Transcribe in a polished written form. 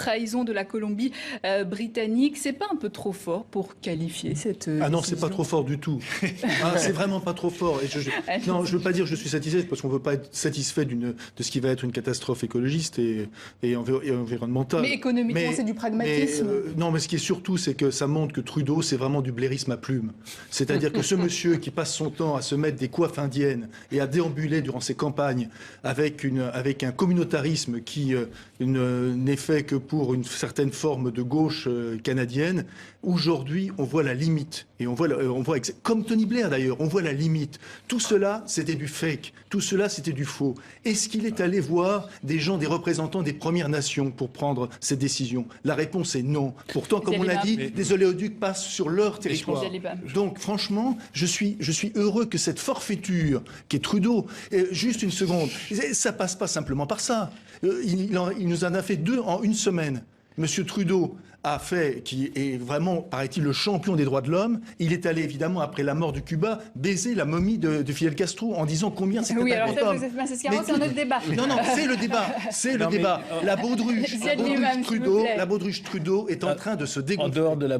trahison de la Colombie-Britannique. C'est pas un peu trop fort pour qualifier cette Ah non, décision? c'est pas trop fort du tout. Ah, c'est vraiment pas trop fort. Et non, je veux pas dire que je suis satisfait, parce qu'on veut pas être satisfait de ce qui va être une catastrophe écologiste et environnementale. Mais économiquement, c'est du pragmatisme. Non, mais ce qui est surtout, c'est que ça montre que Trudeau, c'est vraiment du blairisme à plumes. C'est-à-dire que ce monsieur qui passe son temps à se mettre des coiffes indiennes et à déambuler durant ses campagnes avec un communautarisme qui n'est fait que pour une certaine forme de gauche canadienne, aujourd'hui, on voit la limite. Et on voit comme Tony Blair d'ailleurs, on voit la limite. Tout cela, c'était du fake. Tout cela, c'était du faux. Est-ce qu'il est allé voir des gens, des représentants des Premières Nations pour prendre cette décision? La réponse est non. Pourtant, comme on l'a dit, des oléoducs passent sur leur territoire. Donc, franchement, je suis heureux que cette forfaiture qui est Trudeau, juste une seconde, ça passe pas simplement par ça. Il nous en a fait 2 en une semaine. Monsieur Trudeau a fait, qui est vraiment, paraît-il, le champion des droits de l'homme. Il est allé, évidemment, après la mort de Cuba, baiser la momie de Fidel Castro en disant combien c'était Oui, alors important. c'est un autre débat. Non, c'est le débat. C'est le débat. La baudruche Trudeau est en train de se dégonfler. En dehors de la